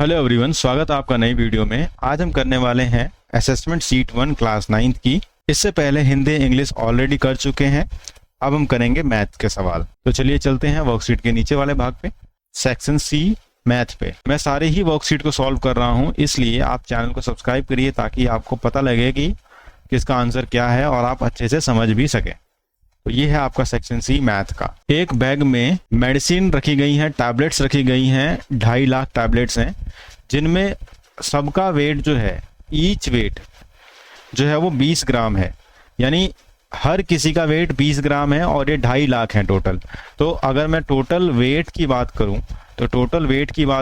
Hello everyone, स्वागत है आपका नई वीडियो में। आज हम करने वाले हैं असेसमेंट सीट 1 क्लास 9th की। इससे पहले हिंदी इंग्लिश ऑलरेडी कर चुके हैं। अब हम करेंगे मैथ के सवाल। तो चलिए चलते हैं वर्कशीट के नीचे वाले भाग पे, सेक्शन सी मैथ पे। मैं सारे ही वर्कशीट को सॉल्व कर रहा हूँ, इसलिए आप चैनल को सब्सक्राइब करिए ताकि आपको पता लगे कि किसका आंसर क्या है और आप अच्छे से समझ भी सके। तो ये है आपका सेक्शन सी मैथ का। एक बैग में मेडिसिन रखी गई है, टैबलेट्स रखी गई हैं, 2.5 लाख टैबलेट्स हैं, जिनमें सबका वेट जो है, ईच वेट जो है वो 20 ग्राम है। यानी हर किसी का वेट 20 ग्राम है और ये 2.5 लाख है टोटल। तो अगर मैं टोटल वेट की बात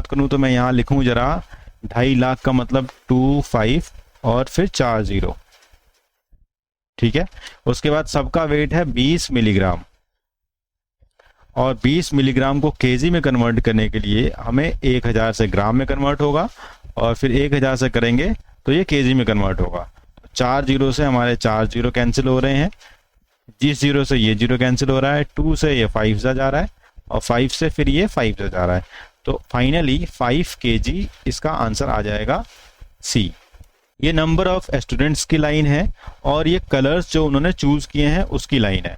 करूं तो मैं यहाँ लिखूं जरा, 2.5 लाख का मतलब 25 और फिर 4 0, ठीक है। उसके बाद सबका वेट है 20 मिलीग्राम, और 20 मिलीग्राम को केजी में कन्वर्ट करने के लिए हमें 1000 से ग्राम में कन्वर्ट होगा, और फिर 1000 से करेंगे तो ये केजी में कन्वर्ट होगा। 4 0 से हमारे 4 0 कैंसिल हो रहे हैं, जिस 0 से ये 0 कैंसिल हो रहा है, 2 से ये 5 जा रहा है, और 5 से फिर ये 5 जा रहा है। तो फाइनली 5 kg इसका आंसर आ जाएगा सी। ये नंबर ऑफ स्टूडेंट्स की लाइन है और ये कलर्स जो उन्होंने चूज किए हैं उसकी लाइन है।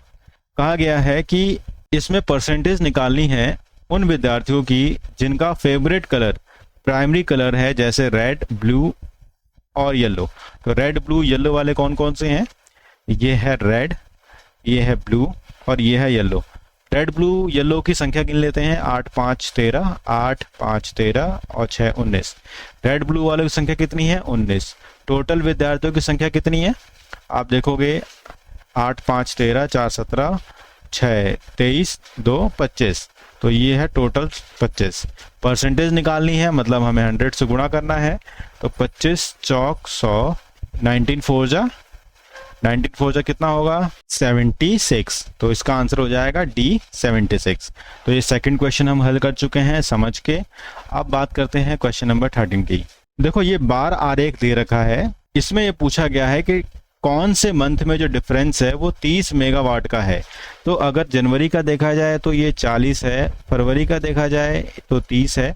कहा गया है कि इसमें परसेंटेज निकालनी है उन विद्यार्थियों की जिनका फेवरेट कलर प्राइमरी कलर है, जैसे रेड, ब्लू और येलो। तो रेड, ब्लू, येलो वाले कौन कौन से हैं? ये है रेड, ये है ब्लू और ये है येलो। रेड, ब्लू, येलो की संख्या गिन लेते हैं। 8 5 13, 8 5 13 और 6 19। रेड ब्लू वालों की संख्या कितनी है? 19। टोटल विद्यार्थियों की संख्या कितनी है? आप देखोगे 8 5 13, 4 17, 6 23, 2 25। तो ये है टोटल 25। परसेंटेज निकालनी है, मतलब हमें 100 से गुणा करना है। तो 25 चौक 100, 19 4 जा कितना होगा? 76। तो इसका आंसर हो जाएगा डी 76। तो ये सेकंड क्वेश्चन हम हल कर चुके हैं समझ के। अब बात करते हैं क्वेश्चन नंबर 13 की। देखो ये बार आरेख दे रखा है, इसमें ये पूछा गया है कि कौन से मंथ में जो डिफरेंस है वो 30 मेगावाट का है। तो अगर जनवरी का देखा जाए तो ये 40 है, फरवरी का देखा जाए तो 30 है,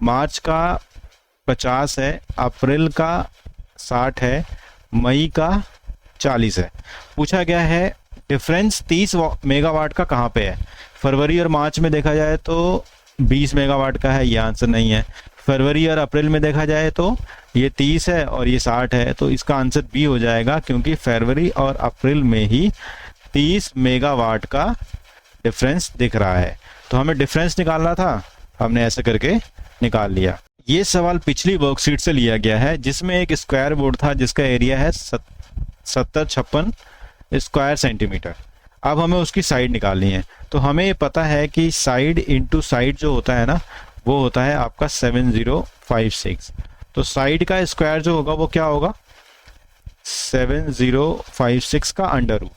मार्च का 50 है, अप्रैल का 60 है, मई का 40 है। पूछा गया है डिफरेंस 30 मेगावाट का कहाँ पे है। फरवरी और मार्च में देखा जाए तो 20 मेगावाट का है, ये आंसर नहीं है। फरवरी और अप्रैल में देखा जाए तो ये 30 है और ये 60 है, तो इसका आंसर बी हो जाएगा, क्योंकि फरवरी और अप्रैल में ही 30 मेगावाट का डिफरेंस दिख रहा है। तो हमें डिफरेंस निकालना था, हमने ऐसे करके निकाल लिया। ये सवाल पिछली वर्कशीट से लिया गया है, जिसमें एक स्क्वायर बोर्ड था जिसका एरिया है 70-56 स्क्वायर सेंटीमीटर। अब हमें उसकी साइड निकालनी है। तो हमें ये पता है कि साइड इंटू साइड जो होता है ना, वो होता है आपका 7056। तो साइड का स्क्वायर जो होगा वो क्या होगा? 7056 का अंडर रूट।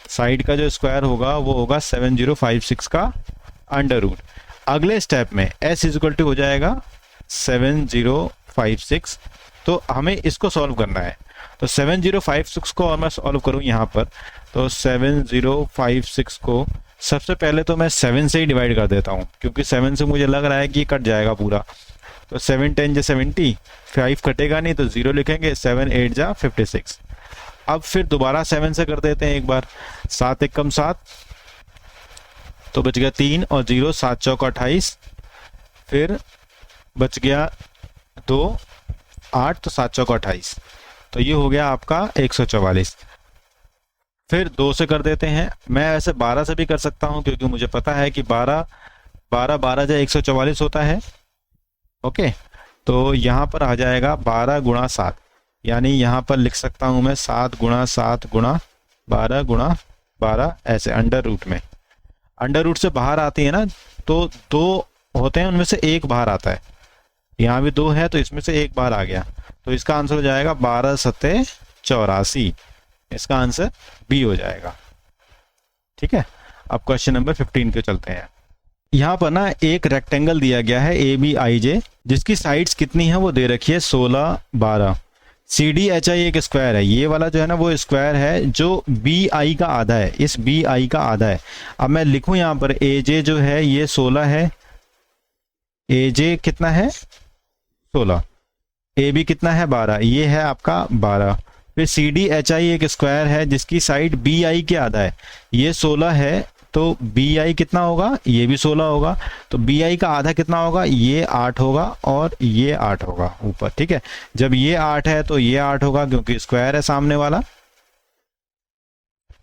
साइड का जो स्क्वायर होगा वो होगा 7056 का अंडर रूट। अगले स्टेप में s इक्वल टू हो जाएगा 7056। तो हमें इसको सॉल्व करना है। तो 7056 को और मैं सॉल्व करूं यहाँ पर, तो 7056 को सबसे पहले तो मैं 7 से ही डिवाइड कर देता हूँ, क्योंकि 7 से मुझे लग रहा है कि कट जाएगा पूरा। तो 7 10 जा 70, 5 कटेगा नहीं तो 0 लिखेंगे, 7 8 जा 56। अब फिर दोबारा 7 से कर देते हैं एक बार। 7 1 कम 7, तो बच गया 3 और 0, 7 चौक 28, फिर बच गया 2 8, तो 7 चौक 28। तो ये हो गया आपका 144। फिर 2 से कर देते हैं। मैं ऐसे 12 से भी कर सकता हूं, क्योंकि मुझे पता है कि 12 जा 144 होता है। ओके, तो यहाँ पर आ जाएगा 12 गुणा 7, यानी यहाँ पर लिख सकता हूं मैं 7 गुणा 7 गुणा 12 ऐसे अंडर रूट में। अंडर रूट से बाहर आती है ना, तो 2 होते हैं, उनमें से एक बाहर आता है। यहाँ भी 2 है तो इसमें से एक बाहर आ गया। तो इसका आंसर हो जाएगा 12 7 84। इसका आंसर बी हो जाएगा। ठीक है, अब क्वेश्चन नंबर 15 पे चलते हैं। यहाँ पर ना एक रेक्टेंगल दिया गया है ABIJ, जिसकी साइड्स कितनी है वो दे रखी है 16 12। CDHI एक स्क्वायर है, ये वाला जो है ना वो स्क्वायर है जो BI का आधा है, इस BI का आधा है। अब मैं लिखूं यहाँ पर AJ जो है ये 16 है, AJ कितना है 16। ए बी कितना है 12, ये है आपका 12। फिर सी डी एच आई एक स्क्वायर है जिसकी साइड बी आई के आधा है, ये 16 है, तो बी आई कितना होगा, ये भी 16 होगा, तो बी आई का आधा कितना होगा, ये 8 होगा और ये 8 होगा ऊपर, ठीक है। जब ये 8 है तो ये 8 होगा क्योंकि स्क्वायर है सामने वाला,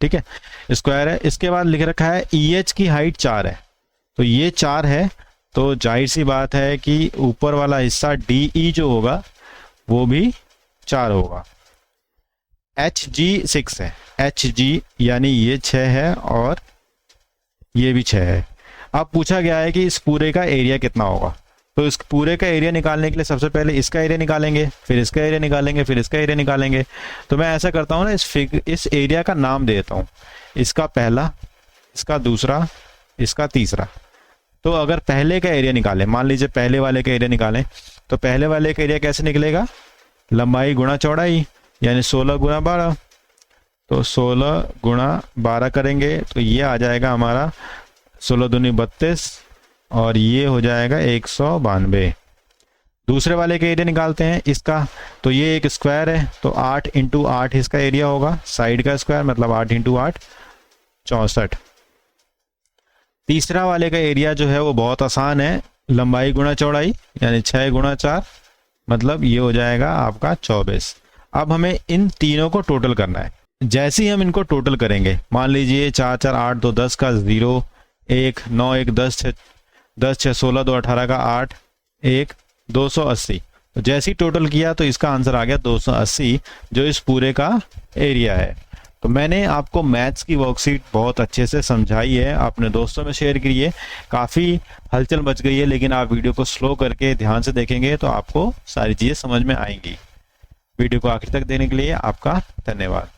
ठीक है, स्क्वायर है। इसके बाद लिख रखा है ई एच की हाइट 4 है, तो ये 4 है, तो जाहिर सी बात है कि ऊपर वाला हिस्सा डी ई जो होगा वो भी 4 होगा। एच जी 6 है, एच जी यानी ये 6 है और ये भी 6 है। अब पूछा गया है कि इस पूरे का एरिया कितना होगा, तो इस पूरे का एरिया निकालने के लिए सबसे पहले इसका एरिया निकालेंगे, फिर इसका एरिया निकालेंगे, फिर इसका एरिया निकालेंगे। तो मैं ऐसा करता हूँ ना, इस एरिया का नाम दे देता हूँ, इसका पहला, इसका दूसरा, इसका तीसरा। तो अगर पहले का एरिया निकालें, मान लीजिए पहले वाले का एरिया निकालें, तो पहले वाले का एरिया कैसे निकलेगा, लंबाई गुणा चौड़ाई, यानी 16 गुणा 12, तो 16 गुणा 12 करेंगे तो ये आ जाएगा हमारा 16 दूनी 32 और ये हो जाएगा 192। दूसरे वाले का एरिया निकालते हैं इसका, तो ये एक स्क्वायर है, तो 8 इंटू 8 इसका एरिया होगा, साइड का स्क्वायर मतलब 8 इंटू 8 64। तीसरा वाले का एरिया जो है वो बहुत आसान है, लंबाई गुणा चौड़ाई यानी 6 गुणा 4 मतलब ये हो जाएगा आपका 24। अब हमें इन तीनों को टोटल करना है। जैसे ही हम इनको टोटल करेंगे, मान लीजिए 4 4 8 2 10 का 0 1 9 1 10 6 10 6 16 2 18 का 8 1 280। तो जैसे ही टोटल किया तो इसका आंसर आ गया 280, जो इस पूरे का एरिया है। तो मैंने आपको मैथ्स की वर्कशीट बहुत अच्छे से समझाई है, अपने दोस्तों में शेयर करिए, काफ़ी हलचल मच गई है, लेकिन आप वीडियो को स्लो करके ध्यान से देखेंगे तो आपको सारी चीज़ें समझ में आएंगी। वीडियो को आखिर तक देखने के लिए आपका धन्यवाद।